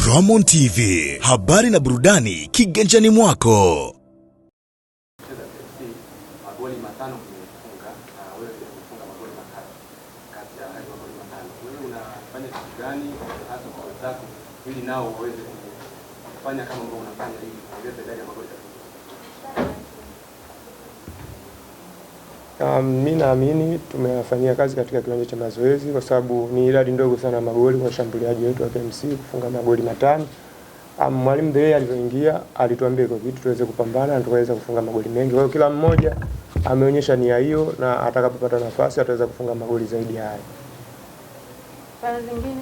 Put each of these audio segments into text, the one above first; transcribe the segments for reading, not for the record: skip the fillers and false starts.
Roman TV, habari na burudani kiganjani mwako. Magoli matano kufunga na wewe kufunga magoli matatu kati ya hayo magoli matano. Wewe unafanya kitu gani hasa kwa wenzako ili nao waweze kufanya kama ambavyo unafanya ili kuongeza idadi ya magoli? Mimi naamini tumefanyia kazi katika kiwanja cha mazoezi kwa sababu ni idadi ndogo sana magoli kwa shambuliaji wetu wa KMC kufunga magoli matano. Mwalimu Dewey alivyoingia alituambia kwa kitu tuweze kupambana na tukaweza kufunga magoli mengi. Kwa hiyo kila mmoja ameonyesha nia hiyo na atakapopata nafasi ataweza kufunga magoli zaidi ya hayo. Swali zingine?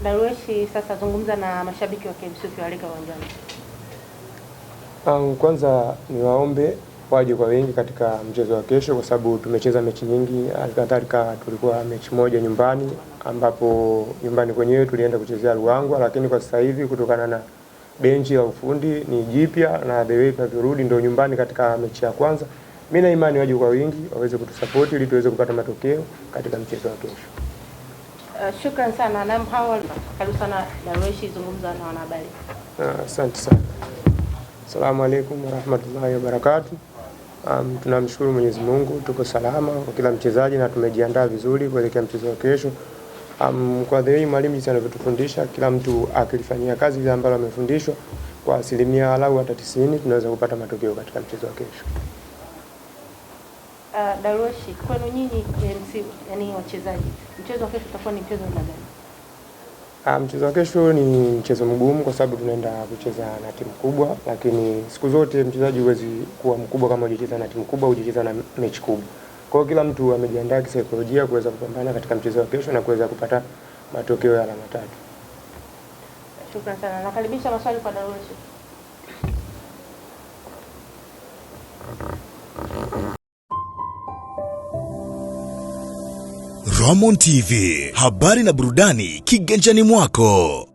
Darweshi, sasa zungumza na mashabiki wa KMC ukiwaleka uwanjani. Kwanza niwaombe waje kwa wengi katika mchezo wa kesho kwa sababu tumecheza mechi nyingi. Alikadhalika tulikuwa mechi moja nyumbani ambapo nyumbani kwenyewe tulienda kuchezea Ruangwa, lakini kwa sasa hivi kutokana na benchi la ufundi ni jipya na the way tunarudi ndio nyumbani katika mechi ya kwanza. Mimi na imani waje kwa wingi waweze kutusupport ili tuweze kupata matokeo katika mchezo wa kesho. Shukrani sana. Na hao karibu sana Darweshi, zungumza na wanahabari. Asante sana. Asalamu alaykum wa rahmatullahi wa barakatuh. Tunamshukuru Mwenyezi Mungu tuko salama kwa kila mchezaji na tumejiandaa vizuri kuelekea mchezo wa kesho. Kwa the way mwalimu jinsi anavyotufundisha kila mtu akilifanyia kazi ile ambayo amefundishwa kwa asilimia alau hata 90 tunaweza kupata matokeo katika mchezo wa kesho. Darweshi, kwenu nyinyi KMC, yani wachezaji, mchezo wa kesho utakuwa ni mchezo gani? Mchezo wa kesho ni mchezo mgumu kwa sababu tunaenda kucheza na timu kubwa, lakini siku zote mchezaji huwezi kuwa mkubwa kama hujacheza na timu kubwa, hujacheza na mechi kubwa. Kwa hiyo kila mtu amejiandaa kisaikolojia kuweza kupambana katika mchezo wa kesho na kuweza kupata matokeo ya alama 3. Shukrani sana. Nakaribisha maswali kwa Darweshi. Roman TV, habari na burudani kiganjani mwako.